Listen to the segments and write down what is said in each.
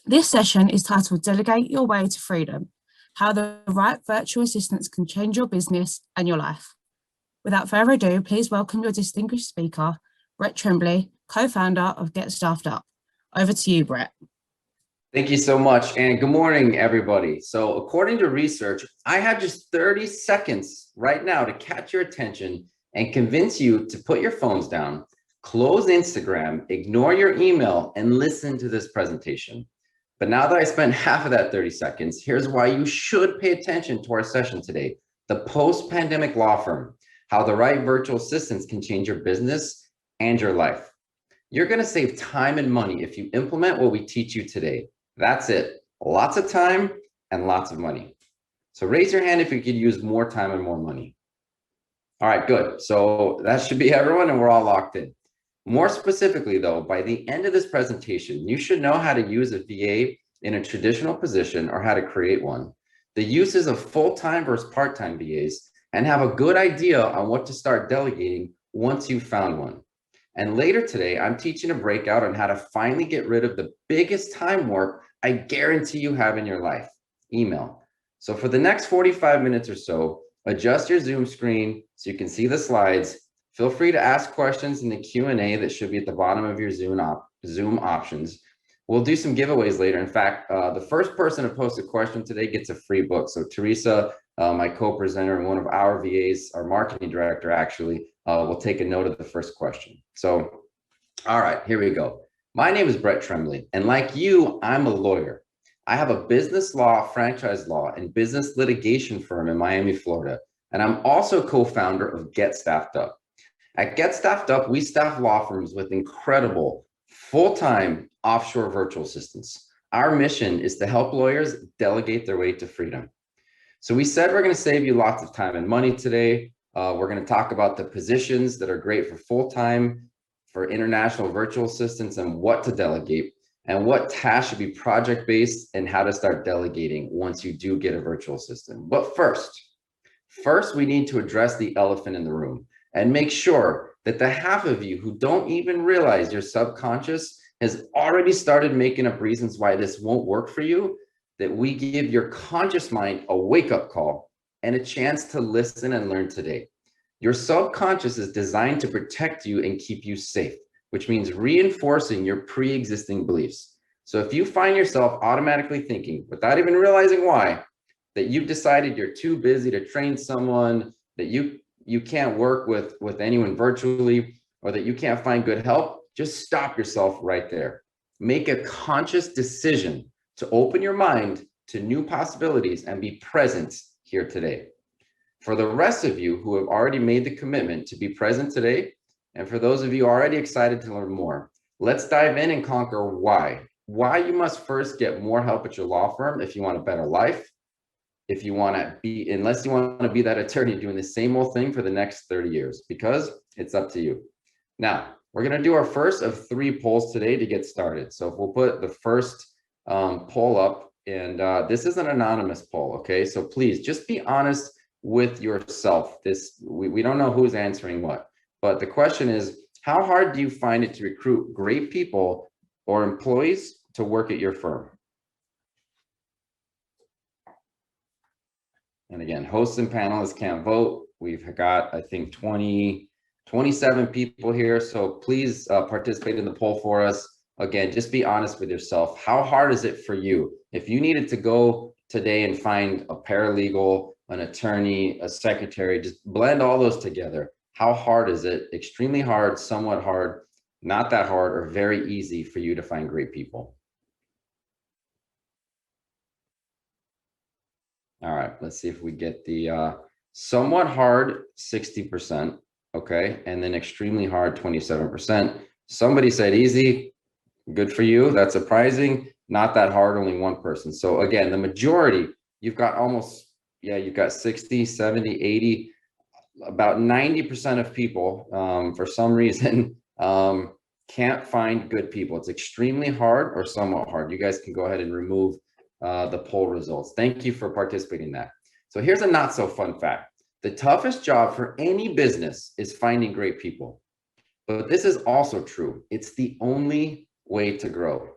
This session is titled Delegate Your Way to Freedom, How the Right Virtual Assistants Can Change Your Business and Your Life. Without further ado, please welcome your distinguished speaker, Brett Trembly, co-founder of Get Staffed Up. Over to you, Brett. Thank you so much, and good morning, everybody. So according to research, I have just 30 seconds right now to catch your attention and convince you to put your phones down, close Instagram, ignore your email, and listen to this presentation. But now that I spent half of that 30 seconds, here's why you should pay attention to our session today: the post-pandemic law firm, how the right virtual assistants can change your business and your life. You're going to save time and money if you implement what we teach you today. That's it. Lots of time and lots of money. So raise your hand if you could use more time and more money. All right, good. So that should be everyone, and we're all locked in. More specifically, though, by the end of this presentation, you should know how to use a VA in a traditional position or how to create one, the uses of full-time versus part-time VAs, and have a good idea on what to start delegating once you've found one. And later today, I'm teaching a breakout on how to finally get rid of the biggest time warp I guarantee you have in your life: email. So for the next 45 minutes or so, adjust your Zoom screen so you can see the slides. Feel free to ask questions in the Q&A that should be at the bottom of your Zoom options. We'll do some giveaways later. In fact, the first person to post a question today gets a free book. So Teresa, my co-presenter and one of our VAs, our marketing director actually, will take a note of the first question. So, all right, here we go. My name is Brett Trembly, and like you, I'm a lawyer. I have a business law, franchise law, and business litigation firm in Miami, Florida, and I'm also co-founder of Get Staffed Up. At Get Staffed Up, we staff law firms with incredible full-time offshore virtual assistants. Our mission is to help lawyers delegate their way to freedom. So we said we're going to save you lots of time and money today. We're going to talk about the positions that are great for full-time, for international virtual assistants, and what to delegate, and what tasks should be project-based, and how to start delegating once you do get a virtual assistant. But first, we need to address the elephant in the room and make sure that the half of you who don't even realize your subconscious has already started making up reasons why this won't work for you, that we give your conscious mind a wake-up call and a chance to listen and learn today. Your subconscious is designed to protect you and keep you safe, which means reinforcing your pre-existing beliefs. So if you find yourself automatically thinking, without even realizing why, that you've decided you're too busy to train someone, that you can't work with anyone virtually, or that you can't find good help, just stop yourself right there. Make a conscious decision to open your mind to new possibilities and be present here today. For the rest of you who have already made the commitment to be present today, and for those of you already excited to learn more, let's dive in and conquer why. Why you must first get more help at your law firm if you want a better life, if you want to be, unless you want to be that attorney doing the same old thing for the next 30 years, because it's up to you. Now, we're going to do our first of 3 polls today to get started. So if we'll put the first poll up, and this is an anonymous poll, okay? So please just be honest with yourself. We don't know who's answering what, but the question is, how hard do you find it to recruit great people or employees to work at your firm? And again, hosts and panelists can't vote. We've got, I think, 27 people here. So please participate in the poll for us. Again, just be honest with yourself. How hard is it for you? If you needed to go today and find a paralegal, an attorney, a secretary, just blend all those together. How hard is it? Extremely hard, somewhat hard, not that hard, or very easy for you to find great people? All right, let's see if we get the somewhat hard, 60%, okay, and then extremely hard, 27%. Somebody said easy, good for you, that's surprising. Not that hard, only one person. So again, the majority, you've got almost, you've got 60, 70, 80, about 90% of people, for some reason, can't find good people. It's extremely hard or somewhat hard. You guys can go ahead and remove the poll results. Thank you for participating in that. So here's a not so fun fact. The toughest job for any business is finding great people. But this is also true. It's the only way to grow.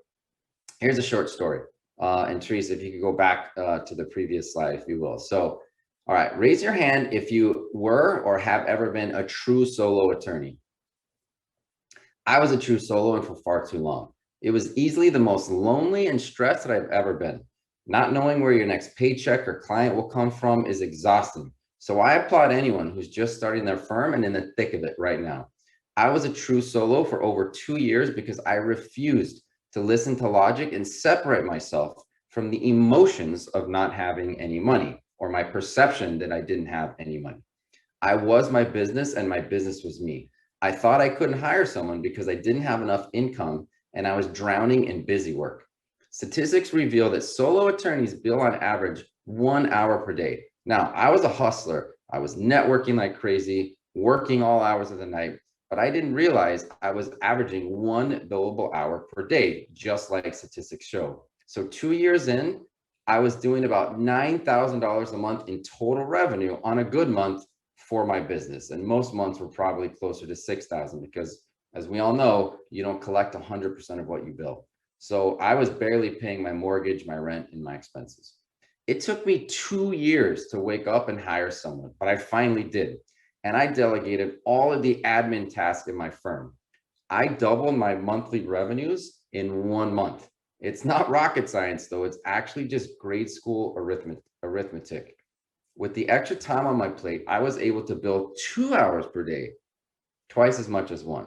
Here's a short story. And Teresa, if you could go back to the previous slide, if you will. So, all right, raise your hand if you were or have ever been a true solo attorney. I was a true solo and for far too long. It was easily the most lonely and stressed that I've ever been. Not knowing where your next paycheck or client will come from is exhausting. So I applaud anyone who's just starting their firm and in the thick of it right now. I was a true solo for over 2 years because I refused to listen to logic and separate myself from the emotions of not having any money or my perception that I didn't have any money. I was my business and my business was me. I thought I couldn't hire someone because I didn't have enough income and I was drowning in busy work. Statistics reveal that solo attorneys bill on average 1 hour per day. Now, I was a hustler. I was networking like crazy, working all hours of the night, but I didn't realize I was averaging 1 billable hour per day, just like statistics show. So 2 years in, I was doing about $9,000 a month in total revenue on a good month for my business. And most months were probably closer to 6,000 because, as we all know, you don't collect 100% of what you bill. So I was barely paying my mortgage, my rent, and my expenses. It took me 2 years to wake up and hire someone, but I finally did. And I delegated all of the admin tasks in my firm. I doubled my monthly revenues in 1 month. It's not rocket science, though. It's actually just grade school arithmetic. With the extra time on my plate, I was able to bill 2 hours per day, twice as much as one.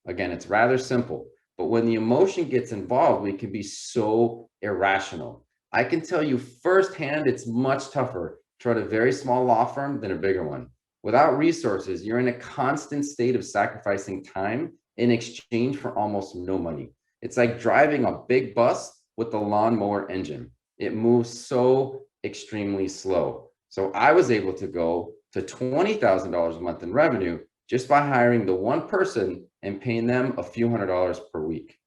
Again, it's rather simple, but when the emotion gets involved, we can be so irrational. I can tell you firsthand, it's much tougher to run a very small law firm than a bigger one. Without resources, you're in a constant state of sacrificing time in exchange for almost no money. It's like driving a big bus with the lawnmower engine. It moves so extremely slow. So I was able to go to $20,000 a month in revenue just by hiring the one person and paying them a few $100s per week.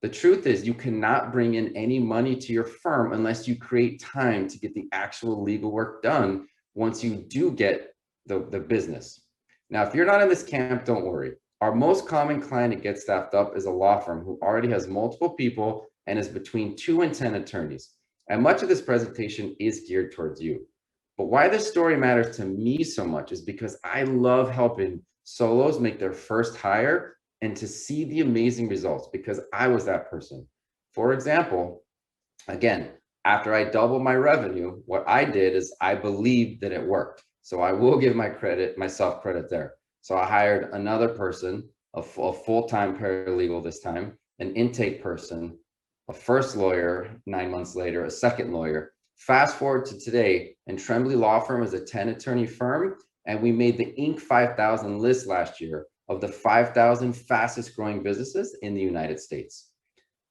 The truth is you cannot bring in any money to your firm unless you create time to get the actual legal work done once you do get the business. Now, if you're not in this camp, don't worry. Our most common client that gets staffed up is a law firm who already has multiple people and is between 2 and 10 attorneys. And much of this presentation is geared towards you. But why this story matters to me so much is because I love helping solos make their first hire and to see the amazing results because I was that person. For example, again, after I doubled my revenue, what I did is I believed that it worked. So I will give myself credit there. So I hired another person, a full-time paralegal this time, an intake person, a first lawyer 9 months later, a second lawyer. Fast forward to today, and Trembly Law Firm is a 10-attorney firm, and we made the Inc. 5000 list last year of the 5,000 fastest growing businesses in the United States.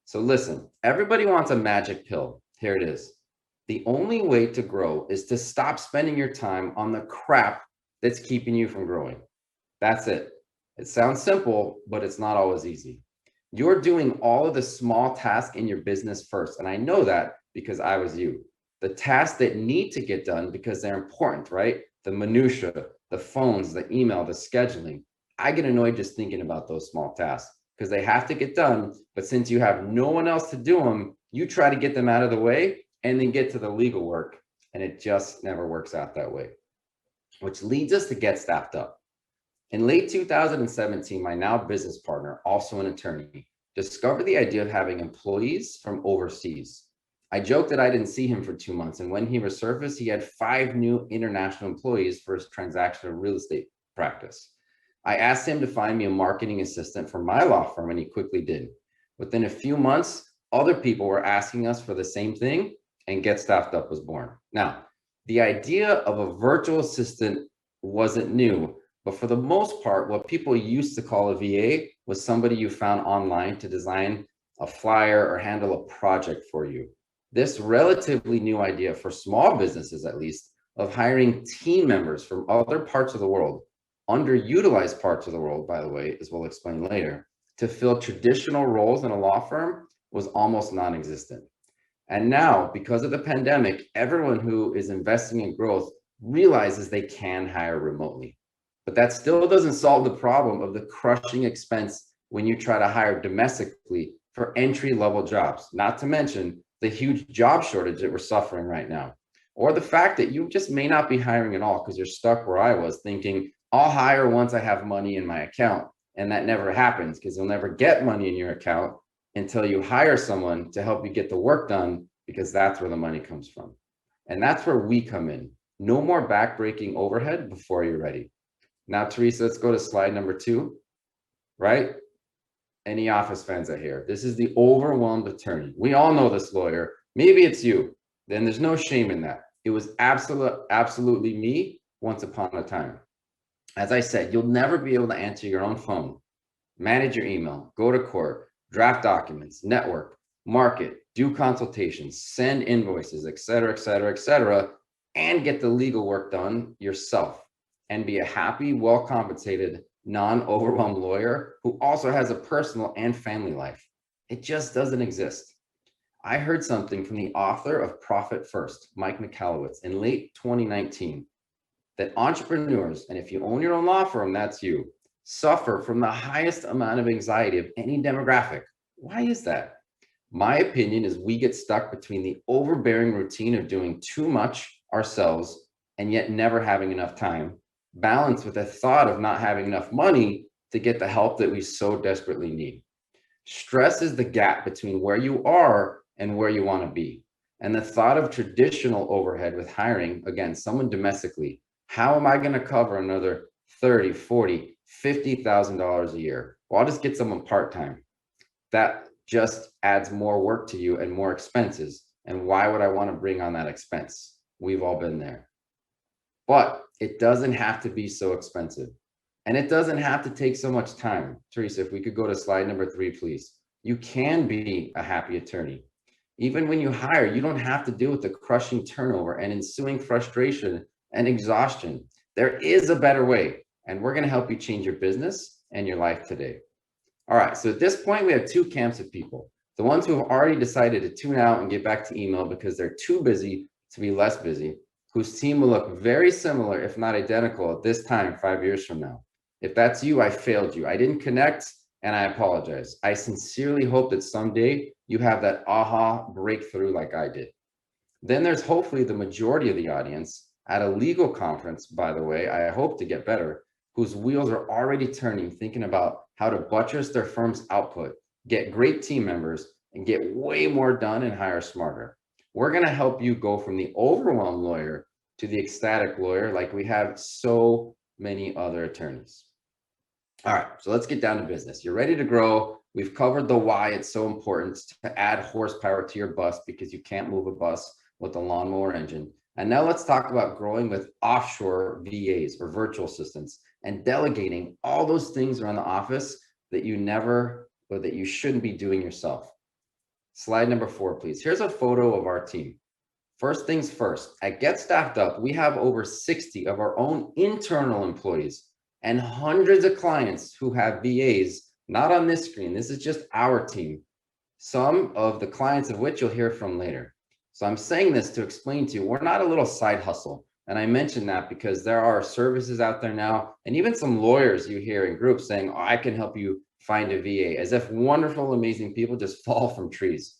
So listen, everybody wants a magic pill. Here it is. The only way to grow is to stop spending your time on the crap that's keeping you from growing. That's it. It sounds simple, but it's not always easy. You're doing all of the small tasks in your business first, and I know that because I was you. The tasks that need to get done because they're important, right? The minutia, the phones, the email, the scheduling. I get annoyed just thinking about those small tasks because they have to get done. But since you have no one else to do them, you try to get them out of the way and then get to the legal work. And it just never works out that way, which leads us to get staffed up. In late 2017, my now business partner, also an attorney, discovered the idea of having employees from overseas. I joked that I didn't see him for 2 months, and when he resurfaced, he had 5 new international employees for his transactional real estate practice. I asked him to find me a marketing assistant for my law firm, and he quickly did. Within a few months, other people were asking us for the same thing, and Get Staffed Up was born. Now, the idea of a virtual assistant wasn't new, but for the most part, what people used to call a VA was somebody you found online to design a flyer or handle a project for you. This relatively new idea for small businesses, at least, of hiring team members from other parts of the world, underutilized parts of the world, by the way, as we'll explain later, to fill traditional roles in a law firm was almost non-existent. And now, because of the pandemic, everyone who is investing in growth realizes they can hire remotely. But that still doesn't solve the problem of the crushing expense when you try to hire domestically for entry-level jobs, not to mention the huge job shortage that we're suffering right now, or the fact that you just may not be hiring at all because you're stuck where I was thinking, I'll hire once I have money in my account. And that never happens because you'll never get money in your account until you hire someone to help you get the work done, because that's where the money comes from. And that's where we come in. No more backbreaking overhead before you're ready. Now, Teresa, let's go to slide number 2, right? Any Office fans out here? This is the overwhelmed attorney. We all know this lawyer. Maybe it's you. Then there's no shame in that. It was absolutely me once upon a time. As I said, you'll never be able to answer your own phone, manage your email, go to court, draft documents, network, market, do consultations, send invoices, et cetera, and get the legal work done yourself and be a happy, well-compensated, non-overwhelmed lawyer who also has a personal and family life. It just doesn't exist. I heard something from the author of Profit First, Mike Michalowicz, in late 2019, that entrepreneurs, and if you own your own law firm, that's you, suffer from the highest amount of anxiety of any demographic. Why is that? My opinion is we get stuck between the overbearing routine of doing too much ourselves and yet never having enough time, balanced with the thought of not having enough money to get the help that we so desperately need. Stress is the gap between where you are and where you want to be. And the thought of traditional overhead with hiring, again, someone domestically, how am I going to cover another $30,000, $40,000, $50,000 a year? Well, I'll just get someone part-time. That just adds more work to you and more expenses. And why would I want to bring on that expense? We've all been there. But it doesn't have to be so expensive. And it doesn't have to take so much time. Teresa, if we could go to slide number 3, please. You can be a happy attorney. Even when you hire, you don't have to deal with the crushing turnover and ensuing frustration and exhaustion. There is a better way, and we're going to help you change your business and your life today. All right, so at this point, we have 2 camps of people. The ones who have already decided to tune out and get back to email because they're too busy to be less busy, whose team will look very similar, if not identical, at this time 5 years from now. If that's you, I failed you. I didn't connect, and I apologize. I sincerely hope that someday you have that aha breakthrough like I did. Then there's hopefully the majority of the audience at a legal conference, by the way, I hope to get better, whose wheels are already turning, thinking about how to buttress their firm's output, get great team members, and get way more done and hire smarter. We're going to help you go from the overwhelmed lawyer to the ecstatic lawyer like we have so many other attorneys. All right, so let's get down to business. You're ready to grow. We've covered the why it's so important to add horsepower to your bus because you can't move a bus with a lawnmower engine. And now let's talk about growing with offshore VAs or virtual assistants and delegating all those things around the office that you never or that you shouldn't be doing yourself. Slide number 4, please. Here's a photo of our team. First things first, at Get Staffed Up, we have over 60 of our own internal employees and hundreds of clients who have VAs, not on this screen. This is just our team. Some of the clients of which you'll hear from later. So I'm saying this to explain to you, we're not a little side hustle. And I mention that because there are services out there now, and even some lawyers you hear in groups saying, oh, I can help you find a VA, as if wonderful, amazing people just fall from trees.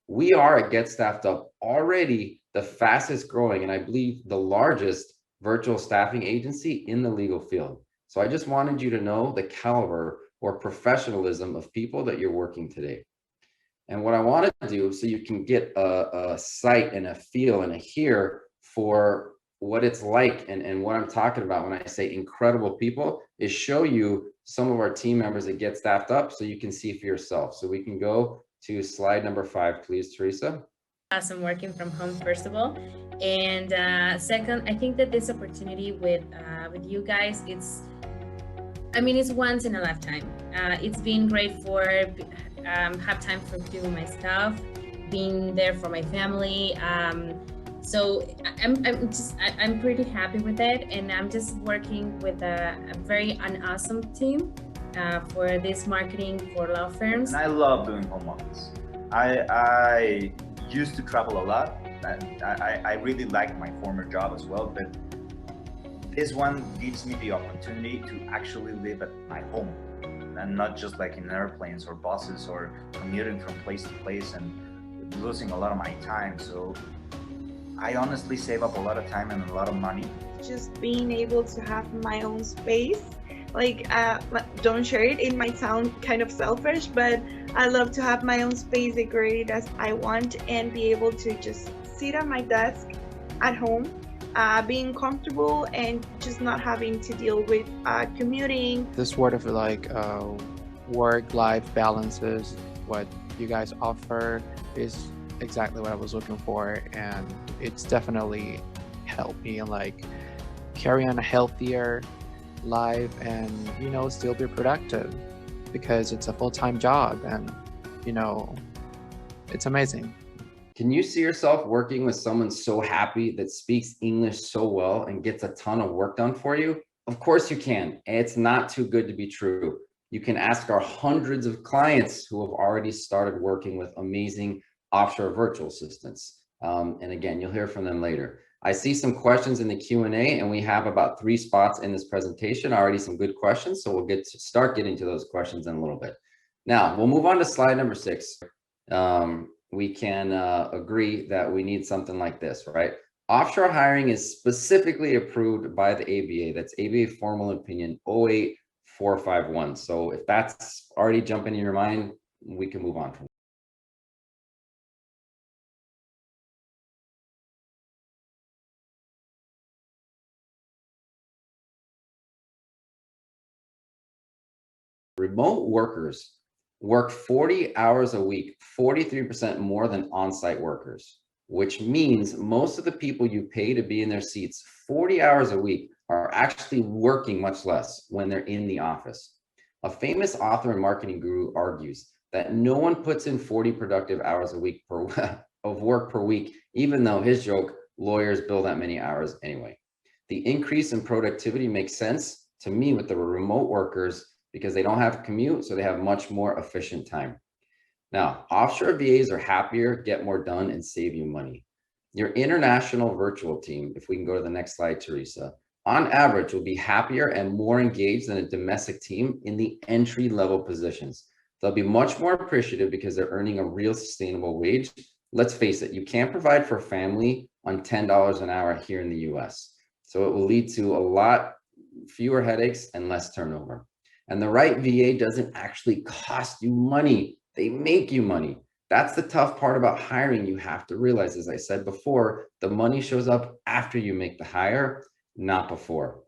We are at Get Staffed Up already the fastest growing, and I believe the largest virtual staffing agency in the legal field. So I just wanted you to know the caliber or professionalism of people that you're working today. And what I want to do, so you can get a sight and a feel and a hear for what it's like and what I'm talking about when I say incredible people, is show you some of our team members that Get Staffed Up so you can see for yourself. So we can go to slide number 5, please, Teresa. Awesome working from home, first of all. And second, I think that this opportunity with you guys, it's once in a lifetime. It's been great for have time for doing my stuff, being there for my family. So I'm pretty happy with it, and I'm just working with a very awesome team for this marketing for law firms. And I love doing home office. I used to travel a lot. I really liked my former job as well, but this one gives me the opportunity to actually live at my home. and not just like in airplanes or buses or commuting from place to place and losing a lot of my time. So I honestly save up a lot of time and a lot of money. Just being able to have my own space, like don't share it, it might sound kind of selfish, but I love to have my own space, decorate it as I want, and be able to just sit at my desk at home, being comfortable and just not having to deal with commuting. This sort of like work-life balances, what you guys offer is exactly what I was looking for, and it's definitely helped me like carry on a healthier life and, you know, still be productive, because it's a full-time job and, you know, it's amazing. Can you see yourself working with someone so happy that speaks English so well and gets a ton of work done for you? Of course you can. It's not too good to be true. You can ask our hundreds of clients who have already started working with amazing offshore virtual assistants. And again, you'll hear from them later. I see some questions in the Q&A, and we have about 3 spots in this presentation, already some good questions. So we'll start getting to those questions in a little bit. Now we'll move on to slide number 6. We can agree that we need something like this, right? Offshore hiring is specifically approved by the ABA. That's ABA Formal Opinion 08451. So if that's already jumping in your mind, we can move on from there. Remote workers work 40 hours a week, 43% more than on-site workers, which means most of the people you pay to be in their seats 40 hours a week are actually working much less when they're in the office. A famous author and marketing guru argues that no one puts in 40 productive hours a week of work per week, even though his joke, lawyers bill that many hours anyway. The increase in productivity makes sense to me with the remote workers because they don't have a commute, so they have much more efficient time. Now, offshore VAs are happier, get more done, and save you money. Your international virtual team, if we can go to the next slide, Teresa, on average will be happier and more engaged than a domestic team in the entry-level positions. They'll be much more appreciative because they're earning a real sustainable wage. Let's face it, you can't provide for a family on $10 an hour here in the US. So it will lead to a lot fewer headaches and less turnover. And the right VA doesn't actually cost you money. They make you money. That's the tough part about hiring. You have to realize, as I said before, the money shows up after you make the hire, not before.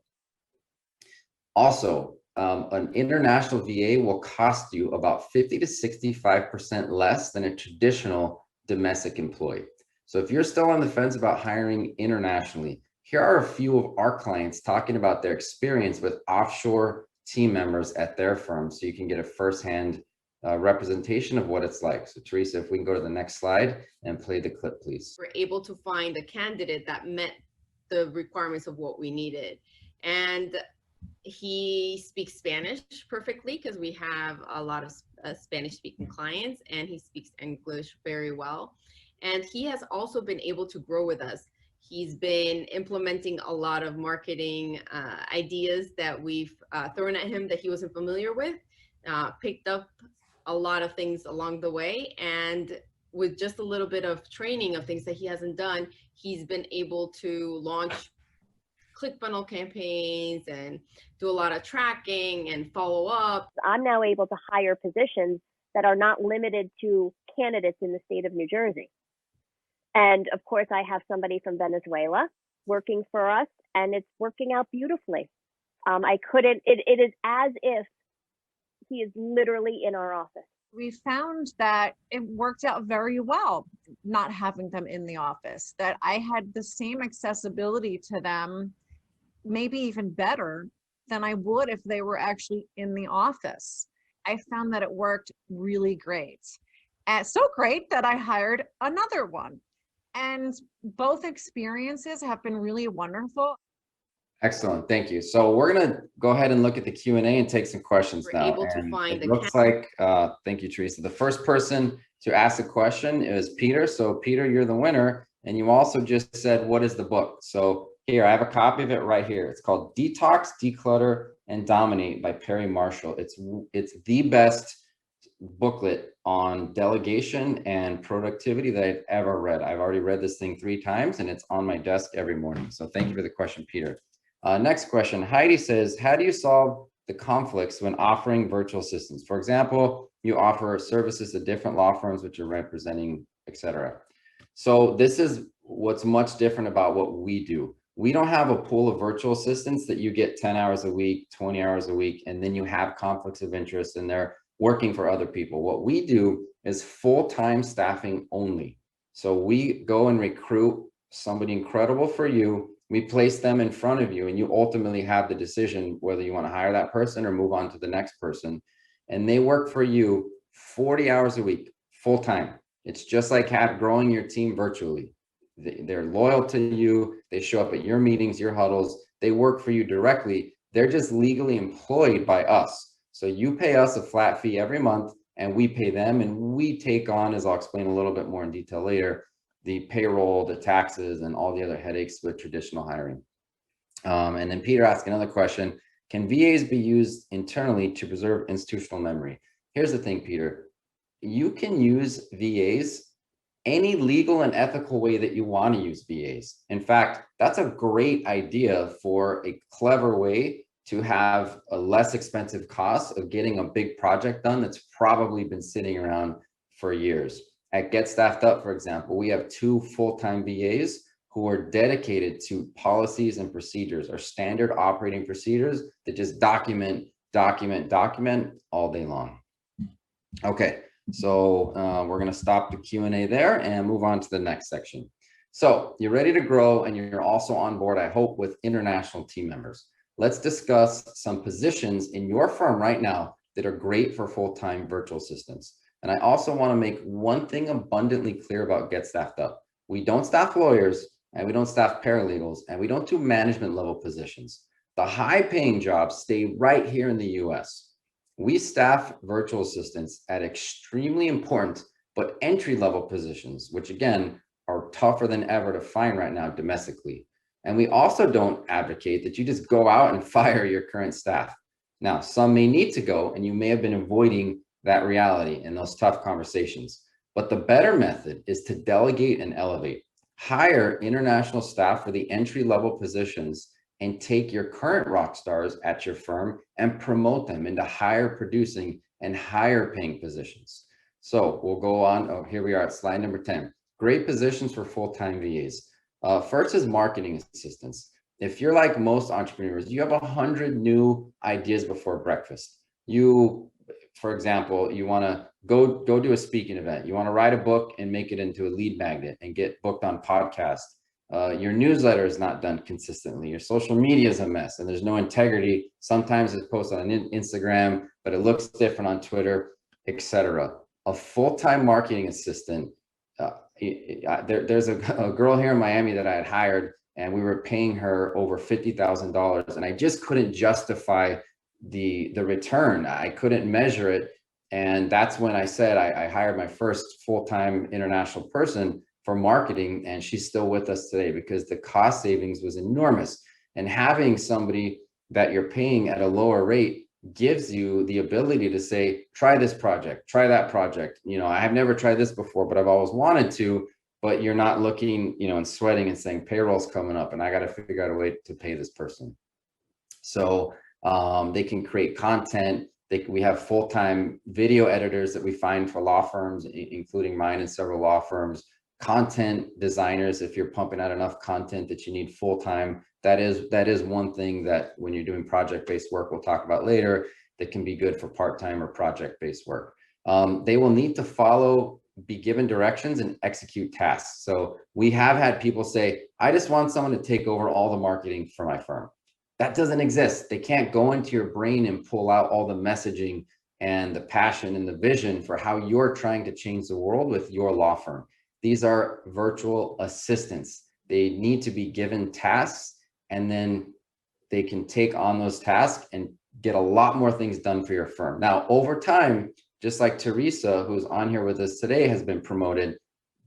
Also, an international VA will cost you about 50 to 65% less than a traditional domestic employee. So if you're still on the fence about hiring internationally, here are a few of our clients talking about their experience with offshore team members at their firm, so you can get a firsthand representation of what it's like. So Teresa, if we can go to the next slide and play the clip, please. We're able to find a candidate that met the requirements of what we needed. And he speaks Spanish perfectly because we have a lot of Spanish speaking clients, and he speaks English very well. And he has also been able to grow with us. He's been implementing a lot of marketing ideas that we've thrown at him that he wasn't familiar with, picked up a lot of things along the way, and with just a little bit of training of things that he hasn't done, he's been able to launch ClickFunnels campaigns and do a lot of tracking and follow up. I'm now able to hire positions that are not limited to candidates in the state of New Jersey. And of course, I have somebody from Venezuela working for us, and it's working out beautifully. It is as if he is literally in our office. We found that it worked out very well, not having them in the office, that I had the same accessibility to them, maybe even better than I would if they were actually in the office. I found that it worked really great. And so great that I hired another one. And both experiences have been really wonderful. Excellent, thank you. So we're gonna go ahead and look at the Q&A and take some questions now. Able to find it looks like, thank you, Teresa. The first person to ask a question is Peter. So Peter, you're the winner. And you also just said, what is the book? So here, I have a copy of it right here. It's called Detox, Declutter, and Dominate by Perry Marshall. It's the best booklet on delegation and productivity that I've ever read. I've already read this thing 3 times and it's on my desk every morning. So thank you for the question, Peter. Next question, Heidi says, how do you solve the conflicts when offering virtual assistants? For example, you offer services to different law firms which you're representing, etc. So this is what's much different about what we do. We don't have a pool of virtual assistants that you get 10 hours a week, 20 hours a week, and then you have conflicts of interest and they're working for other people. What we do is full-time staffing only. So we go and recruit somebody incredible for you. We place them in front of you and you ultimately have the decision whether you want to hire that person or move on to the next person. And they work for you 40 hours a week, full-time. It's just like growing your team virtually. They're loyal to you. They show up at your meetings, your huddles. They work for you directly. They're just legally employed by us. So you pay us a flat fee every month and we pay them, and we take on, as I'll explain a little bit more in detail later, the payroll, the taxes, and all the other headaches with traditional hiring. And then Peter asked another question, can VAs be used internally to preserve institutional memory? Here's the thing, Peter. You can use VAs any legal and ethical way that you want to use VAs. In fact, that's a great idea for a clever way to have a less expensive cost of getting a big project done that's probably been sitting around for years. At Get Staffed Up, for example, we have 2 full-time VAs who are dedicated to policies and procedures, or standard operating procedures that just document all day long. Okay. So we're going to stop the Q&A there and move on to the next section. So you're ready to grow and you're also on board, I hope, with international team members. Let's discuss some positions in your firm right now that are great for full-time virtual assistants. And I also want to make one thing abundantly clear about Get Staffed Up. We don't staff lawyers and we don't staff paralegals and we don't do management level positions. The high-paying jobs stay right here in the US. We staff virtual assistants at extremely important but entry-level positions, which again are tougher than ever to find right now domestically. And we also don't advocate that you just go out and fire your current staff. Now, some may need to go, and you may have been avoiding that reality in those tough conversations. But the better method is to delegate and elevate. Hire international staff for the entry-level positions and take your current rock stars at your firm and promote them into higher producing and higher paying positions. So we'll go on. Oh, here we are at slide number 10. Great positions for full-time VAs. First is marketing assistants. If you're like most entrepreneurs, you have 100 new ideas before breakfast. For example, you want to go do a speaking event. You want to write a book and make it into a lead magnet and get booked on podcasts. Your newsletter is not done consistently. Your social media is a mess and there's no integrity. Sometimes it's posted on Instagram, but it looks different on Twitter, etc. A full-time marketing assistant. There's a girl here in Miami that I had hired and we were paying her over $50,000 and I just couldn't justify the return. I couldn't measure it. And that's when I said I hired my first full-time international person for marketing, and she's still with us today because the cost savings was enormous. And having somebody that you're paying at a lower rate gives you the ability to say, try this project, try that project. I have never tried this before, but I've always wanted to, but you're not looking, and sweating and saying payroll's coming up and I got to figure out a way to pay this person. So they can create content. We have full-time video editors that we find for law firms, including mine and several law firms. Content designers, if you're pumping out enough content that you need full-time, that is one thing that when you're doing project-based work, we'll talk about later, that can be good for part-time or project-based work. They will need to be given directions and execute tasks. So we have had people say, I just want someone to take over all the marketing for my firm. That doesn't exist. They can't go into your brain and pull out all the messaging and the passion and the vision for how you're trying to change the world with your law firm. These are virtual assistants. They need to be given tasks and then they can take on those tasks and get a lot more things done for your firm. Now, over time, just like Teresa, who's on here with us today, has been promoted,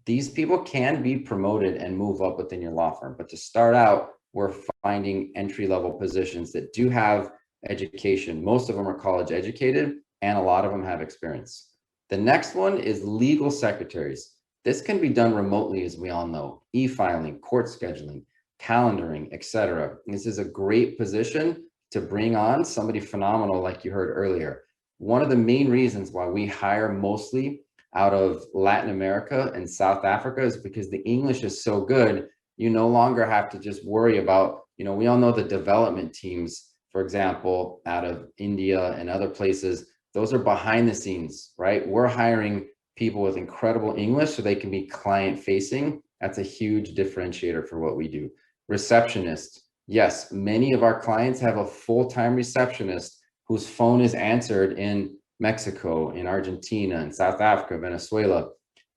these people can be promoted and move up within your law firm. But to start out, we're finding entry-level positions that do have education. Most of them are college educated, and a lot of them have experience. The next one is legal secretaries. This can be done remotely, as we all know, e-filing, court scheduling, calendaring, etc. This is a great position to bring on somebody phenomenal like you heard earlier. One of the main reasons why we hire mostly out of Latin America and South Africa is because the English is so good, you no longer have to just worry about, we all know the development teams, for example, out of India and other places, those are behind the scenes, right? We're hiring people with incredible English so they can be client facing. That's a huge differentiator for what we do. Receptionist. Yes, many of our clients have a full-time receptionist whose phone is answered in Mexico, in Argentina, in South Africa, Venezuela.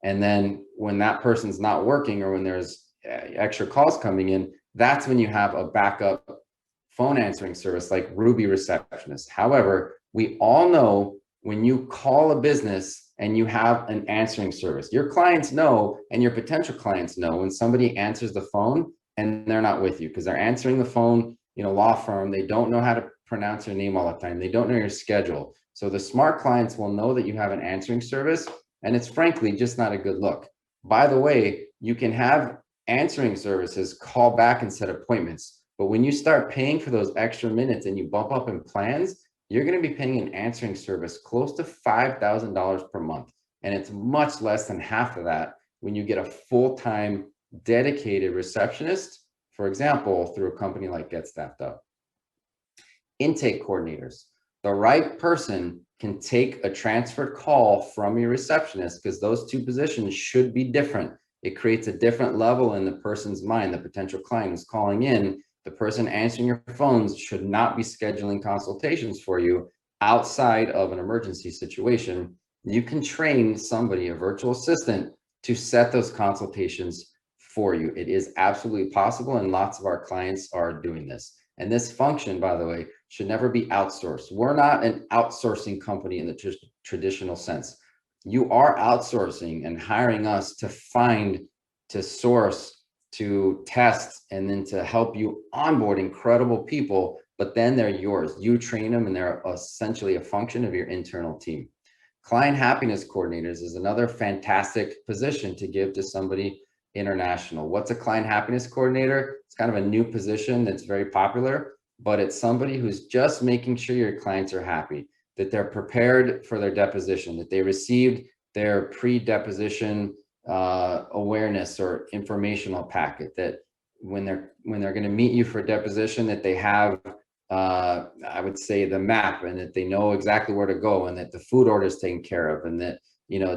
And then when that person's not working or when there's extra calls coming in, that's when you have a backup phone answering service like Ruby Receptionist. However, we all know when you call a business and you have an answering service, your clients know and your potential clients know when somebody answers the phone and they're not with you because they're answering the phone, law firm, they don't know how to pronounce your name all the time. They don't know your schedule. So the smart clients will know that you have an answering service, and it's frankly just not a good look. By the way, you can have answering services call back and set appointments, but when you start paying for those extra minutes and you bump up in plans, you're going to be paying an answering service close to $5,000 per month. And it's much less than half of that when you get a full-time dedicated receptionist, for example, through a company like Get Staffed Up. Intake coordinators. The right person can take a transferred call from your receptionist because those two positions should be different. It creates a different level in the person's mind. The potential client who's calling in, the person answering your phones should not be scheduling consultations for you outside of an emergency situation. You can train somebody, a virtual assistant, to set those consultations for you. It is absolutely possible, and lots of our clients are doing this. And this function, by the way, should never be outsourced. We're not an outsourcing company in the traditional sense. You are outsourcing and hiring us to find, to source, to test, and then to help you onboard incredible people, but then they're yours. You train them and they're essentially a function of your internal team. Client happiness coordinators is another fantastic position to give to somebody international. What's a client happiness coordinator? It's kind of a new position that's very popular, but it's somebody who's just making sure your clients are happy, that they're prepared for their deposition, that they received their pre-deposition awareness or informational packet, that when they're going to meet you for deposition, that they have I would say the map, and that they know exactly where to go, and that the food order is taken care of, and that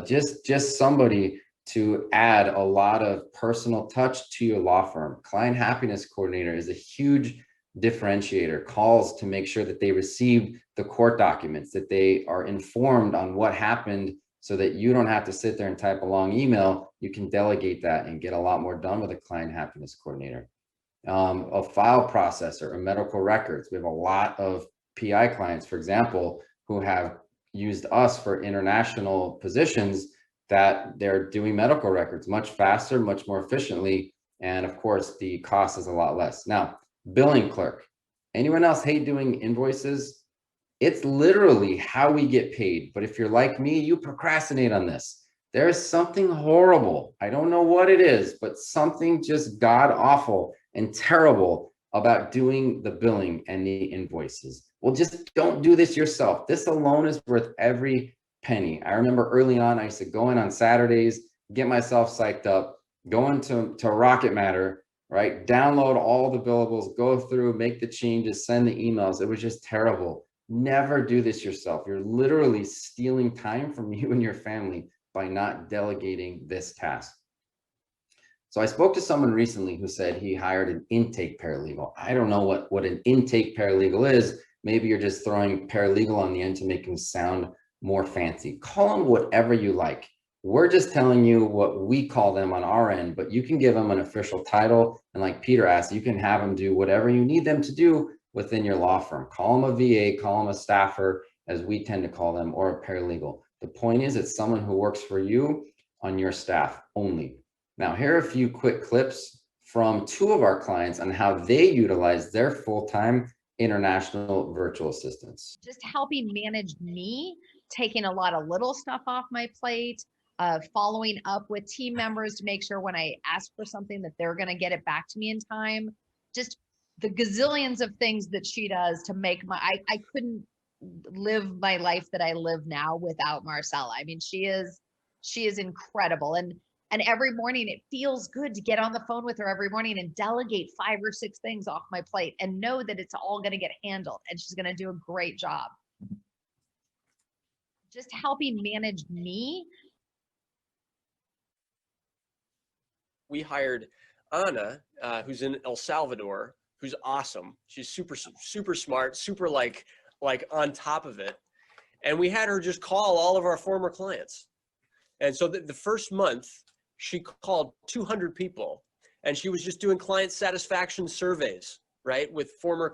just somebody to add a lot of personal touch to your law firm. Client happiness coordinator is a huge differentiator. Calls to make sure that they received the court documents, that they are informed on what happened, so that you don't have to sit there and type a long email. You can delegate that and get a lot more done with a client happiness coordinator. A file processor, or medical records. We have a lot of PI clients, for example, who have used us for international positions, that they're doing medical records much faster, much more efficiently. And of course, the cost is a lot less. Now, billing clerk. Anyone else hate doing invoices? It's literally how we get paid. But if you're like me, you procrastinate on this. There's something horrible. I don't know what it is, but something just god awful and terrible about doing the billing and the invoices. Well, just don't do this yourself. This alone is worth every penny. I remember early on, I used to go in on Saturdays, get myself psyched up, go into Rocket Matter, right? Download all the billables, go through, make the changes, send the emails. It was just terrible. Never do this yourself. You're literally stealing time from you and your family by not delegating this task. So I spoke to someone recently who said he hired an intake paralegal. I don't know what an intake paralegal is. Maybe you're just throwing paralegal on the end to make him sound more fancy. Call them whatever you like. We're just telling you what we call them on our end, but you can give them an official title. And like Peter asked, you can have them do whatever you need them to do within your law firm. Call them a VA, call them a staffer, as we tend to call them, or a paralegal. The point is, it's someone who works for you on your staff only. Now, here are a few quick clips from two of our clients on how they utilize their full-time international virtual assistants? Just helping manage me, taking a lot of little stuff off my plate, following up with team members to make sure when I ask for something that they're going to get it back to me in time. Just the gazillions of things that she does to make I couldn't live my life that I live now without Marcella. I mean, she is incredible. And every morning it feels good to get on the phone with her every morning and delegate 5 or 6 things off my plate and know that it's all going to get handled and she's going to do a great job. Just helping manage me. We hired Anna, who's in El Salvador, who's awesome. She's super smart, super like on top of it. And we had her just call all of our former clients. And so the first month she called 200 people and she was just doing client satisfaction surveys, right? With former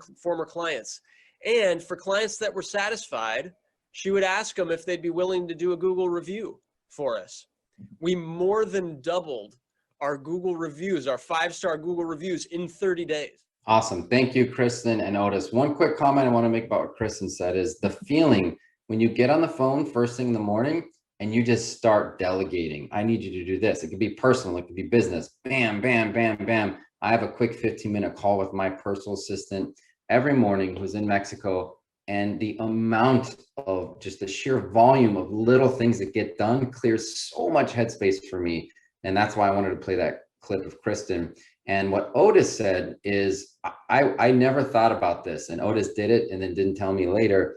clients. And for clients that were satisfied, she would ask them if they'd be willing to do a Google review for us. We more than doubled our Google reviews, our 5-star Google reviews in 30 days. Awesome. Thank you, Kristen and Otis. One quick comment I want to make about what Kristen said is the feeling when you get on the phone first thing in the morning and you just start delegating. I need you to do this. It could be personal. It could be business. Bam, bam, bam, bam. I have a quick 15-minute call with my personal assistant every morning who's in Mexico. And the amount of just the sheer volume of little things that get done clears so much headspace for me. And that's why I wanted to play that clip of Kristen. And what Otis said is, I never thought about this, and Otis did it and then didn't tell me later.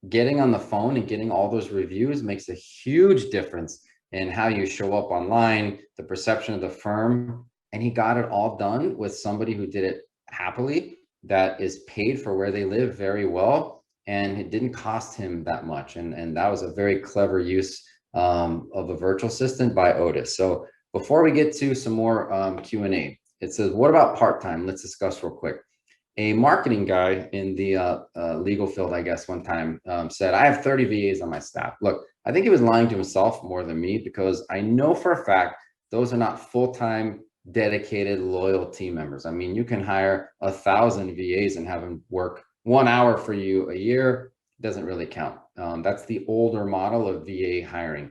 Getting on the phone and getting all those reviews makes a huge difference in how you show up online, the perception of the firm. And he got it all done with somebody who did it happily, that is paid for where they live very well, and it didn't cost him that much. And that was a very clever use of a virtual assistant by Otis. So before we get to some more Q&A, it says, what about part-time? Let's discuss real quick. A marketing guy in the legal field, I guess, one time said, I have 30 VAs on my staff. Look, I think he was lying to himself more than me, because I know for a fact those are not full-time, dedicated, loyal team members. I mean, you can hire 1,000 VAs and have them work 1 hour for you a year. It doesn't really count. That's the older model of VA hiring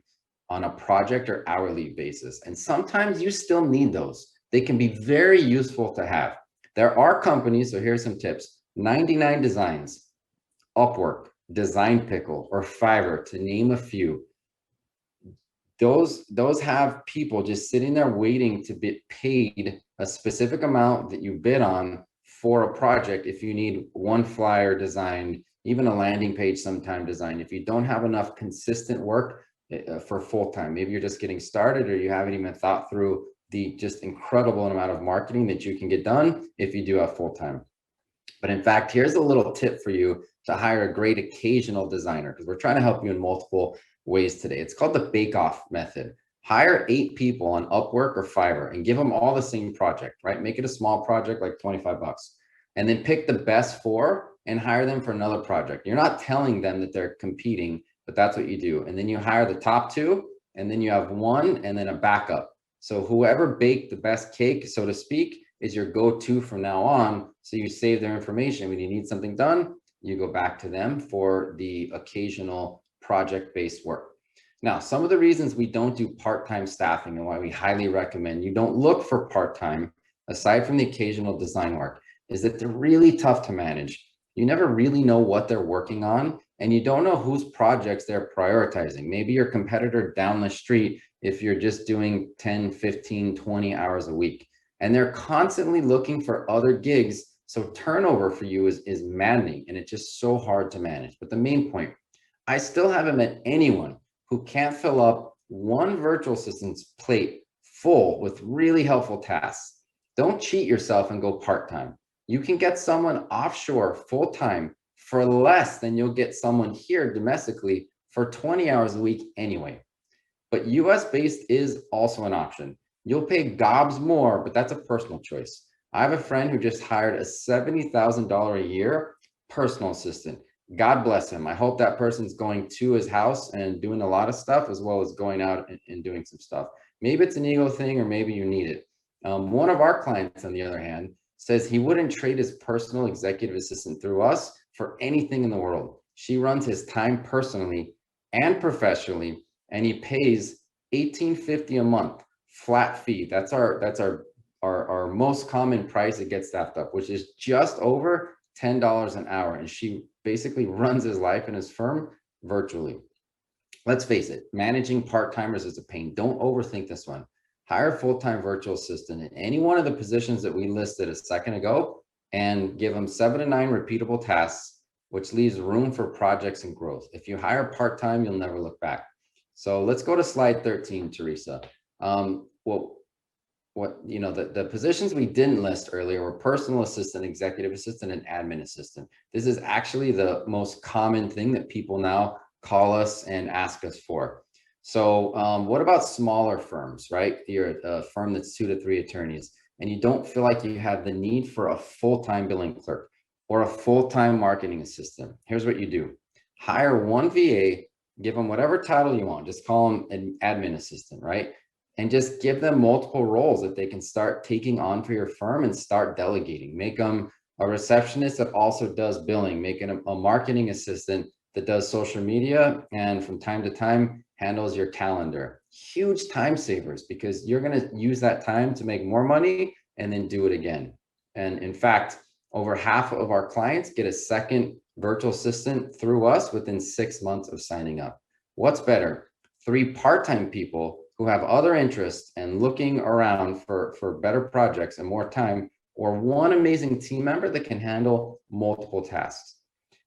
on a project or hourly basis. And sometimes you still need those. They can be very useful to have. There are companies, so here's some tips: 99 Designs, Upwork, Design Pickle, or Fiverr, to name a few. Those have people just sitting there waiting to be paid a specific amount that you bid on for a project. If you need one flyer designed, even a landing page sometime designed, if you don't have enough consistent work for full-time, maybe you're just getting started or you haven't even thought through the just incredible amount of marketing that you can get done if you do have full-time. But in fact, here's a little tip for you to hire a great occasional designer, because we're trying to help you in multiple ways today. It's called the bake-off method. Hire 8 people on Upwork or Fiverr and give them all the same project, right? Make it a small project, like 25 bucks, and then pick the best 4 and hire them for another project. You're not telling them that they're competing, but that's what you do. And then you hire the top 2, and then you have 1 and then a backup. So whoever baked the best cake, so to speak, is your go-to from now on. So you save their information. When you need something done, you go back to them for the occasional project-based work. Now, some of the reasons we don't do part-time staffing and why we highly recommend you don't look for part-time, aside from the occasional design work, is that they're really tough to manage. You never really know what they're working on, and you don't know whose projects they're prioritizing. Maybe your competitor down the street, if you're just doing 10, 15, 20 hours a week, and they're constantly looking for other gigs. So turnover for you is maddening, and it's just so hard to manage. But the main point, I still haven't met anyone who can't fill up one virtual assistant's plate full with really helpful tasks. Don't cheat yourself and go part-time. You can get someone offshore full-time for less than you'll get someone here domestically for 20 hours a week anyway. But US-based is also an option. You'll pay gobs more, but that's a personal choice. I have a friend who just hired a $70,000 a year personal assistant. God bless him. I hope that person's going to his house and doing a lot of stuff, as well as going out and doing some stuff. Maybe it's an ego thing, or maybe you need it. One of our clients, on the other hand, says he wouldn't trade his personal executive assistant through us for anything in the world. She runs his time personally and professionally, and he pays $18.50 a month flat fee. That's our most common price it gets staffed up, which is just over $10 an hour. And she basically runs his life and his firm virtually. Let's face it, managing part-timers is a pain. Don't overthink this one. Hire a full-time virtual assistant in any one of the positions that we listed a second ago and give them 7 to 9 repeatable tasks, which leaves room for projects and growth. If you hire part-time, you'll never look back. So let's go to slide 13, Teresa. The positions we didn't list earlier were personal assistant, executive assistant, and admin assistant. This is actually the most common thing that people now call us and ask us for. So what about smaller firms, right? You're a firm that's 2 to 3 attorneys, and you don't feel like you have the need for a full-time billing clerk or a full-time marketing assistant. Here's what you do. Hire one VA, give them whatever title you want. Just call them an admin assistant, right? And just give them multiple roles that they can start taking on for your firm and start delegating. Make them a receptionist that also does billing, make them a marketing assistant that does social media and from time to time handles your calendar. Huge time savers, because you're going to use that time to make more money and then do it again. And in fact, over half of our clients get a second virtual assistant through us within 6 months of signing up. What's better? 3 part-time people who have other interests and looking around for better projects and more time, or 1 amazing team member that can handle multiple tasks.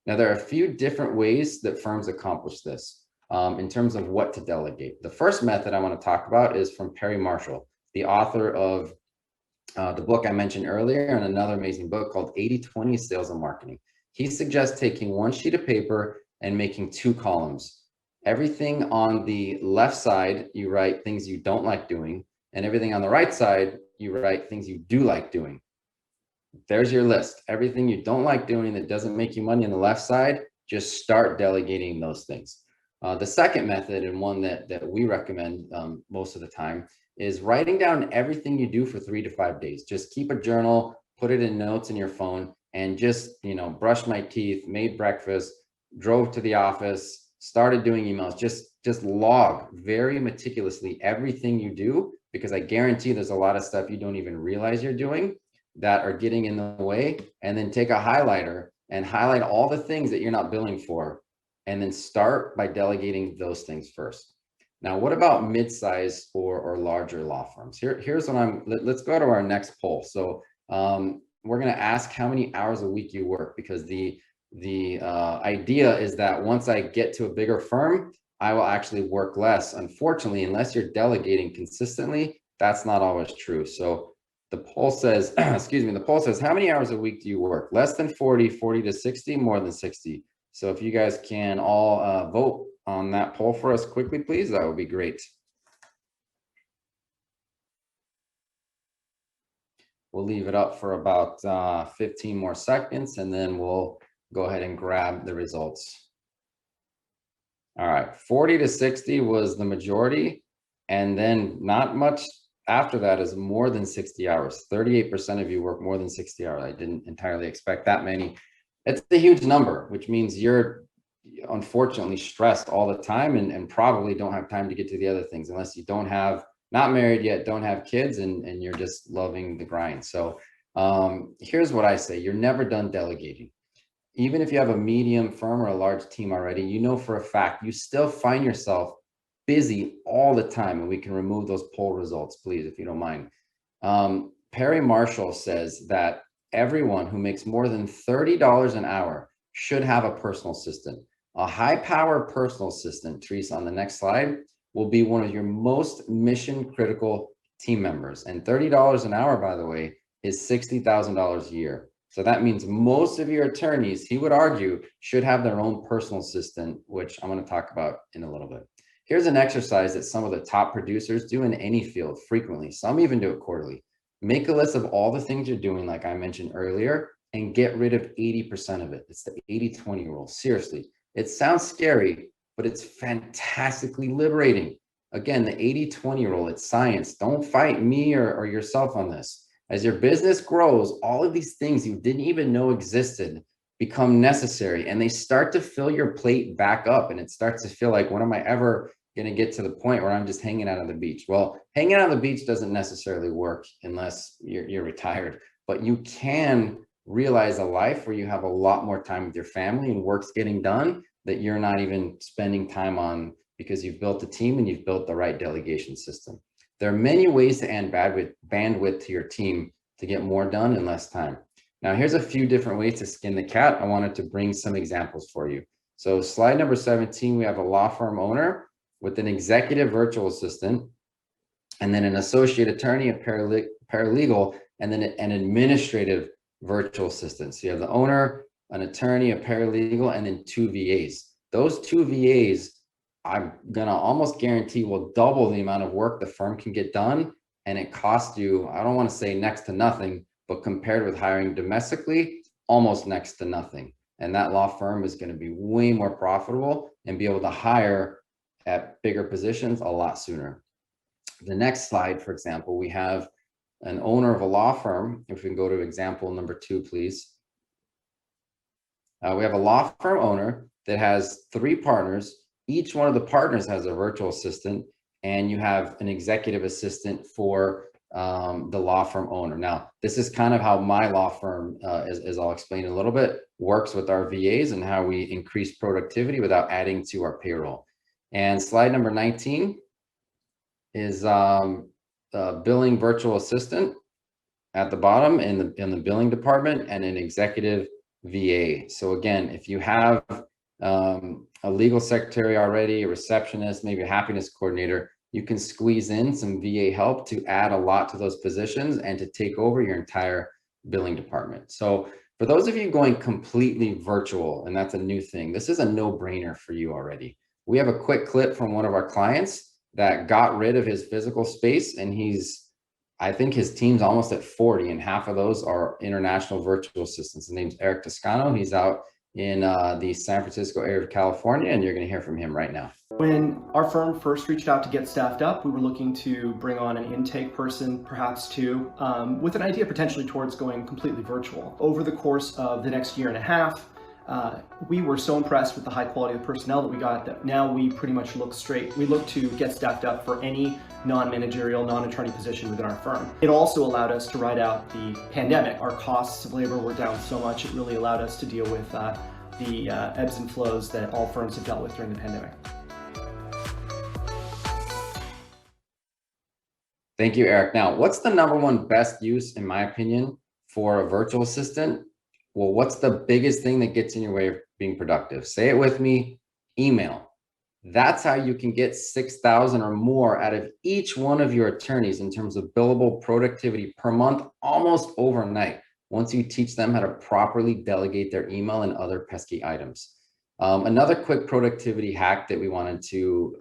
Now, there are a few different ways that firms accomplish this in terms of what to delegate. The first method I want to talk about is from Perry Marshall, the author of the book I mentioned earlier and another amazing book called 80/20 Sales and Marketing. He suggests taking 1 sheet of paper and making 2 columns. Everything on the left side, you write things you don't like doing, and everything on the right side, you write things you do like doing. There's your list. Everything you don't like doing that doesn't make you money on the left side, just start delegating those things. The second method, and one that we recommend most of the time, is writing down everything you do for 3 to 5 days. Just keep a journal, put it in notes in your phone, and just, brush my teeth, made breakfast, drove to the office, started doing emails. Just log very meticulously everything you do, because I guarantee there's a lot of stuff you don't even realize you're doing that are getting in the way. And then take a highlighter and highlight all the things that you're not billing for, and then start by delegating those things first. Now, what about mid-size or larger law firms? Here's what let's go to our next poll. So we're going to ask how many hours a week you work, because the idea is that once I get to a bigger firm, I will actually work less. Unfortunately, unless you're delegating consistently, that's not always true. So the poll says, the poll says, how many hours a week do you work? Less than 40, 40 to 60, more than 60. So if you guys can all vote on that poll for us quickly, please, that would be great. We'll leave it up for about 15 more seconds, and then we'll go ahead and grab the results. All right, 40 to 60 was the majority, and then not much after that is more than 60 hours. 38% of you work more than 60 hours. I didn't entirely expect that many. It's a huge number, which means you're unfortunately stressed all the time and probably don't have time to get to the other things, unless you not married yet, don't have kids, and you're just loving the grind. So here's what I say. You're never done delegating. Even if you have a medium firm or a large team already, you know for a fact you still find yourself busy all the time, and we can remove those poll results, please, if you don't mind. Perry Marshall says that everyone who makes more than $30 an hour should have a personal assistant. A high-power personal assistant, Teresa, on the next slide, will be one of your most mission-critical team members. And $30 an hour, by the way, is $60,000 a year. So that means most of your attorneys, he would argue, should have their own personal assistant, which I'm going to talk about in a little bit. Here's an exercise that some of the top producers do in any field frequently. Some even do it quarterly. Make a list of all the things you're doing, like I mentioned earlier, and get rid of 80% of it. It's the 80-20 rule. Seriously, it sounds scary, but it's fantastically liberating. Again, the 80-20 rule, it's science. Don't fight me or yourself on this. As your business grows, all of these things you didn't even know existed become necessary, and they start to fill your plate back up. And it starts to feel like, when am I ever going to get to the point where I'm just hanging out on the beach? Well, hanging out on the beach doesn't necessarily work unless you're retired, but you can realize a life where you have a lot more time with your family and work's getting done that you're not even spending time on, because you've built a team and you've built the right delegation system. There are many ways to add bandwidth to your team to get more done in less time. Now, here's a few different ways to skin the cat. I wanted to bring some examples for you. So slide number 17, we have a law firm owner with an executive virtual assistant, and then an associate attorney, a paralegal, and then an administrative virtual assistant. So you have the owner, an attorney, a paralegal, and then 2 VAs. Those 2 VAs, I'm gonna almost guarantee, will double the amount of work the firm can get done. And it costs you, I don't want to say next to nothing, but compared with hiring domestically, almost next to nothing. And that law firm is going to be way more profitable and be able to hire at bigger positions a lot sooner. The next slide, for example, we have an owner of a law firm. If we can go to example number 2, please. We have a law firm owner that has 3 partners. Each one of the partners has a virtual assistant, and you have an executive assistant for the law firm owner. Now, this is kind of how my law firm, as I'll explain in a little bit, works with our VAs and how we increase productivity without adding to our payroll. And slide number 19 is billing virtual assistant at the bottom in the billing department, and an executive VA. So again, if you have a legal secretary already, a receptionist, maybe a happiness coordinator, you can squeeze in some VA help to add a lot to those positions and to take over your entire billing department. So for those of you going completely virtual, and that's a new thing, this is a no-brainer for you already. We have a quick clip from one of our clients that got rid of his physical space, and I think his team's almost at 40, and half of those are international virtual assistants. His name's Eric Toscano. He's out in the San Francisco area of California, and you're going to hear from him right now. When our firm first reached out to get staffed up, we were looking to bring on an intake person, perhaps 2, with an idea potentially towards going completely virtual. Over the course of the next year and a half, we were so impressed with the high quality of personnel that we got that now we pretty much look to get staffed up for any non-managerial, non-attorney position within our firm. It also allowed us to ride out the pandemic. Our costs of labor were down so much, it really allowed us to deal with the ebbs and flows that all firms have dealt with during the pandemic. Thank you, Eric. Now, what's the #1 best use, in my opinion, for a virtual assistant? Well, what's the biggest thing that gets in your way of being productive? Say it with me: email. That's how you can get 6,000 or more out of each one of your attorneys in terms of billable productivity per month, almost overnight, once you teach them how to properly delegate their email and other pesky items. Another quick productivity hack that we wanted to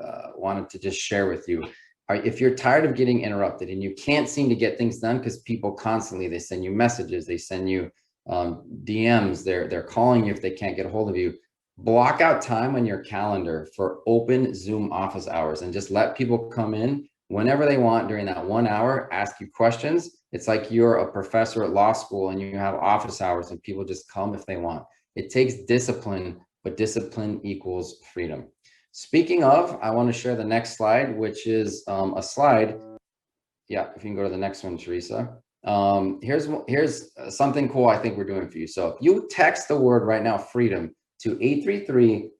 just share with you. If you're tired of getting interrupted and you can't seem to get things done because people constantly, they send you messages, they send you DMs, they're calling you if they can't get a hold of you, block out time on your calendar for open Zoom office hours and just let people come in whenever they want during that 1 hour, ask you questions. It's like you're a professor at law school and you have office hours and people just come if they want. It takes discipline, but discipline equals freedom. Speaking of, I want to share the next slide, which is a slide. Yeah, if you can go to the next one, Teresa. Here's something cool I think we're doing for you. So if you text the word right now, freedom, to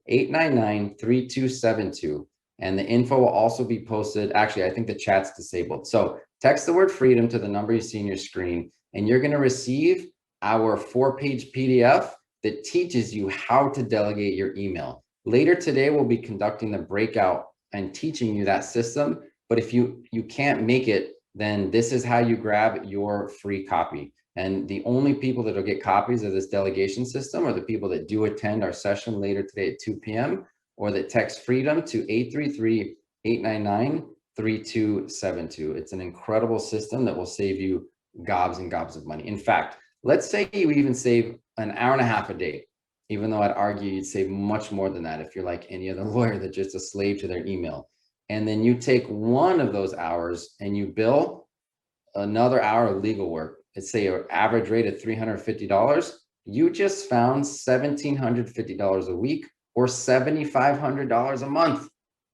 833-899-3272, and the info will also be posted. Actually, I think the chat's disabled. So text the word freedom to the number you see on your screen, and you're going to receive our 4-page PDF that teaches you how to delegate your email. Later today, we'll be conducting the breakout and teaching you that system. But if you can't make it, then this is how you grab your free copy. And the only people that will get copies of this delegation system are the people that do attend our session later today at 2 p.m. or that text freedom to 833-899-3272. It's an incredible system that will save you gobs and gobs of money. In fact, let's say you even save an hour and a half a day, even though I'd argue you'd save much more than that if you're like any other lawyer that's just a slave to their email. And then you take one of those hours and you bill another hour of legal work. let's say an average rate of $350, you just found $1,750 a week or $7,500 a month,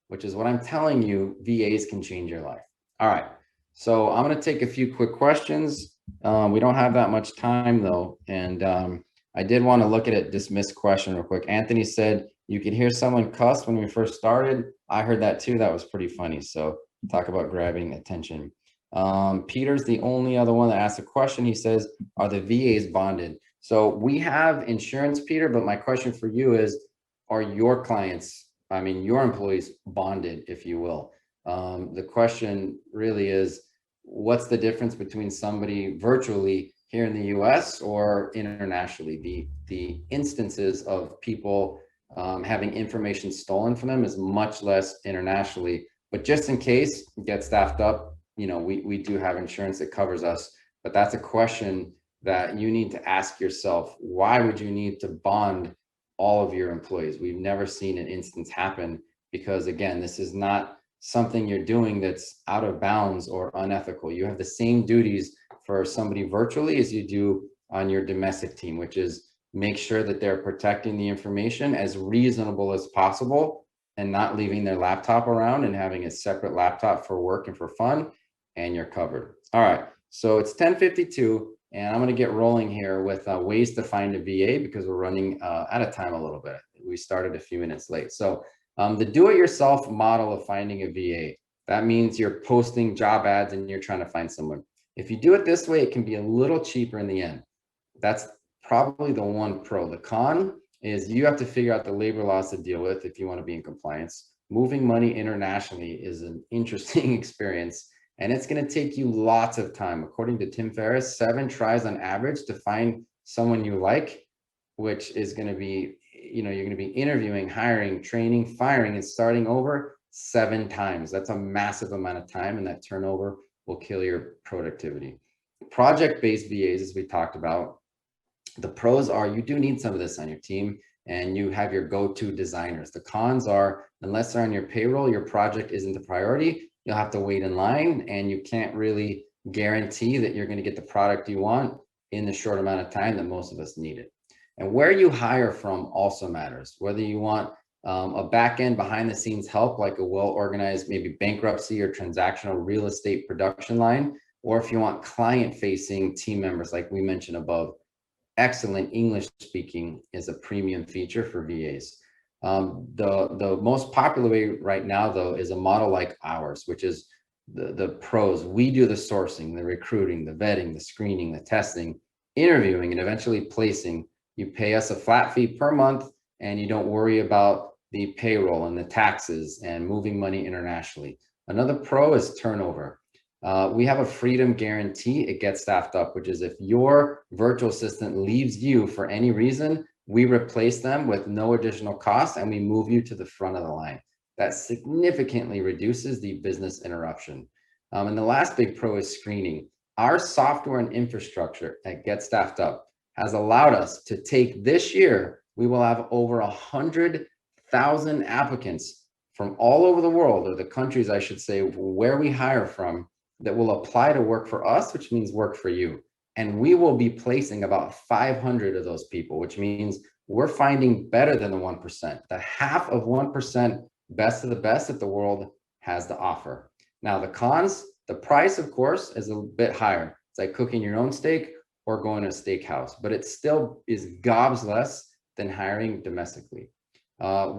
which is what I'm telling you, VAs can change your life. All right, so I'm gonna take a few quick questions. We don't have that much time though. And I did wanna look at a dismissed question real quick. Anthony said, you could hear someone cuss when we first started. I heard that too, that was pretty funny. So talk about grabbing attention. Peter's the only other one that asked a question. He says, are the VAs bonded? So we have insurance, Peter, but my question for you is, are your clients, I mean, your employees bonded, if you will? The question really is, what's the difference between somebody virtually here in the US or internationally? The instances of people having information stolen from them is much less internationally, but just in case, get staffed up, you know, we do have insurance that covers us, but that's a question that you need to ask yourself. Why would you need to bond all of your employees? We've never seen an instance happen because, again, this is not something you're doing that's out of bounds or unethical. You have the same duties for somebody virtually as you do on your domestic team, which is make sure that they're protecting the information as reasonable as possible and not leaving their laptop around and having a separate laptop for work and for fun, and you're covered. All right, so it's 10:52. And I'm going to get rolling here with ways to find a VA because we're running out of time a little bit. We started a few minutes late. So the do-it-yourself model of finding a VA, that means you're posting job ads and you're trying to find someone. If you do it this way, it can be a little cheaper in the end. That's probably the one pro. The con is you have to figure out the labor laws to deal with if you want to be in compliance. Moving money internationally is an interesting experience. And it's going to take you lots of time. According to Tim Ferriss, 7 tries on average to find someone you like, which is going to be, you know, you're going to be interviewing, hiring, training, firing, and starting over 7 times. That's a massive amount of time, and that turnover will kill your productivity. Project-based VAs, as we talked about, the pros are you do need some of this on your team, and you have your go-to designers. The cons are, unless they're on your payroll, your project isn't a priority. You'll have to wait in line, and you can't really guarantee that you're going to get the product you want in the short amount of time that most of us need it. And where you hire from also matters. Whether you want a back end behind the scenes help, like a well-organized maybe bankruptcy or transactional real estate production line, or if you want client-facing team members like we mentioned above, excellent English speaking is a premium feature for VAs. The most popular way right now, though, is a model like ours, which is the pros. We do the sourcing, the recruiting, the vetting, the screening, the testing, interviewing, and eventually placing. You pay us a flat fee per month, and you don't worry about the payroll and the taxes and moving money internationally. Another pro is turnover. We have a freedom guarantee. It gets staffed up, which is if your virtual assistant leaves you for any reason, we replace them with no additional cost and we move you to the front of the line. That significantly reduces the business interruption. And the last big pro is screening. Our software and infrastructure that gets staffed up has allowed us to take this year, we will have over 100,000 applicants from all over the world, or the countries, I should say, where we hire from, that will apply to work for us, which means work for you. And we will be placing about 500 of those people, which means we're finding better than the 1%, the half of 1% best of the best that the world has to offer. Now, the cons, the price, of course, is a bit higher. It's like cooking your own steak or going to a steakhouse, but it still is gobs less than hiring domestically.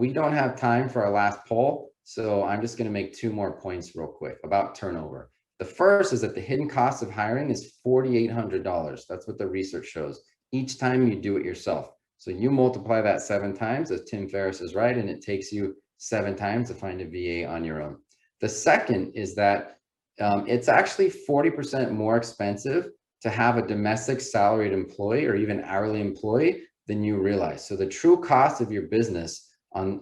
We don't have time for our last poll, so I'm just going to make 2 more points real quick about turnover. The first is that the hidden cost of hiring is $4,800. That's what the research shows each time you do it yourself. So you multiply that 7 times, as Tim Ferriss is right, and it takes you 7 times to find a VA on your own. The second is that it's actually 40% more expensive to have a domestic salaried employee or even hourly employee than you realize. So the true cost of your business,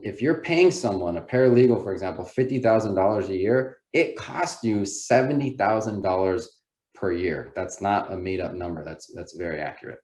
if you're paying someone, a paralegal, for example, $50,000 a year, it costs you $70,000 per year. That's not a made up number. That's very accurate.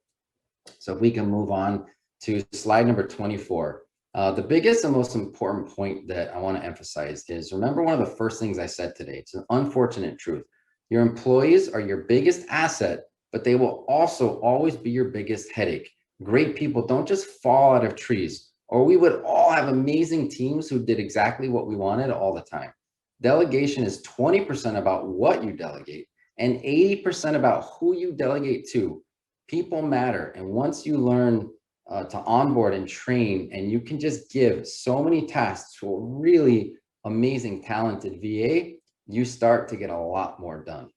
So if we can move on to slide number 24. The biggest and most important point that I want to emphasize is, remember one of the first things I said today. It's an unfortunate truth. Your employees are your biggest asset, but they will also always be your biggest headache. Great people don't just fall out of trees, or we would all have amazing teams who did exactly what we wanted all the time. Delegation is 20% about what you delegate and 80% about who you delegate to. People matter. And once you learn to onboard and train, and you can just give so many tasks to a really amazing, talented VA, you start to get a lot more done.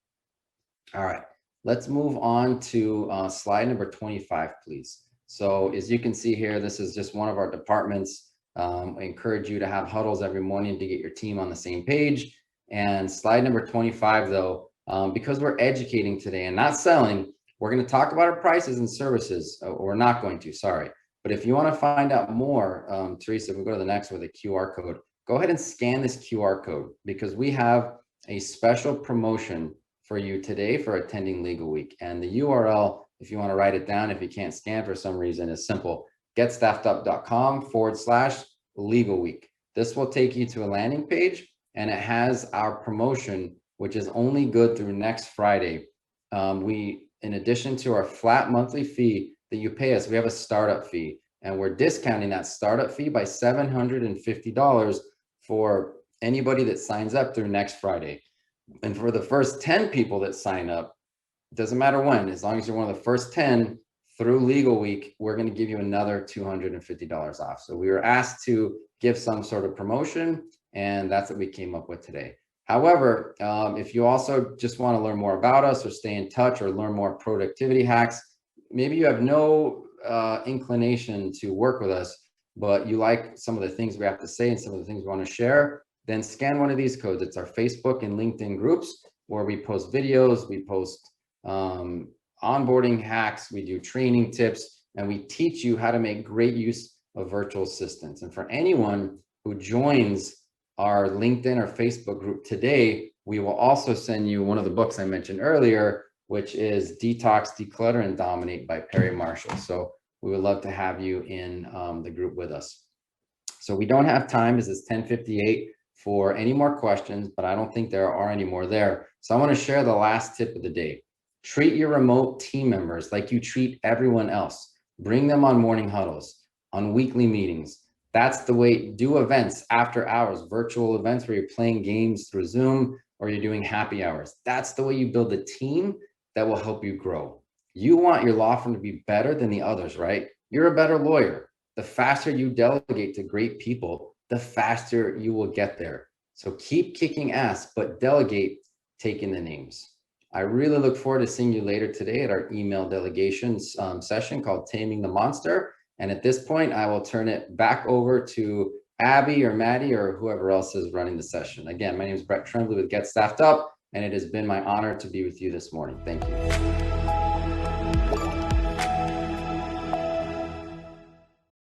All right, let's move on to slide number 25, please. So as you can see here, this is just one of our departments. I encourage you to have huddles every morning to get your team on the same page. And slide number 25, though, because we're educating today and not selling, we're going to talk about our prices and services. Or we're not going to, sorry. But if you want to find out more, Teresa, if we go to the next with a QR code, go ahead and scan this QR code, because we have a special promotion for you today for attending Legal Week. And the URL, if you want to write it down, if you can't scan for some reason, is simple: getstaffedup.com/Legal Week. This will take you to a landing page, and it has our promotion, which is only good through next Friday. In addition to our flat monthly fee that you pay us, we have a startup fee, and we're discounting that startup fee by $750 for anybody that signs up through next Friday. And for the first 10 people that sign up, it doesn't matter when, as long as you're one of the first 10 through Legal Week, we're going to give you another $250 off. So we were asked to give some sort of promotion, and that's what we came up with today. However, if you also just want to learn more about us or stay in touch or learn more productivity hacks, maybe you have no inclination to work with us, but you like some of the things we have to say and some of the things we want to share, then scan one of these codes. It's our Facebook and LinkedIn groups where we post videos, we post onboarding hacks, we do training tips, and we teach you how to make great use of virtual assistants. And for anyone who joins our LinkedIn or Facebook group today, we will also send you one of the books I mentioned earlier, which is Detox, Declutter, and Dominate by Perry Marshall. So we would love to have you in the group with us. So we don't have time, as it's 10:58, for any more questions, but I don't think there are any more there. So I want to share the last tip of the day. Treat your remote team members like you treat everyone else. Bring them on morning huddles, on weekly meetings. That's the way. Do events after hours, virtual events where you're playing games through Zoom or you're doing happy hours. That's the way you build a team that will help you grow. You want your law firm to be better than the others, right? You're a better lawyer. The faster you delegate to great people, the faster you will get there. So keep kicking ass, but delegate taking the names. I really look forward to seeing you later today at our email delegations session called Taming the Monster. And at this point, I will turn it back over to Abby or Maddie or whoever else is running the session. Again, my name is Brett Trembly with Get Staffed Up, and it has been my honor to be with you this morning. Thank you.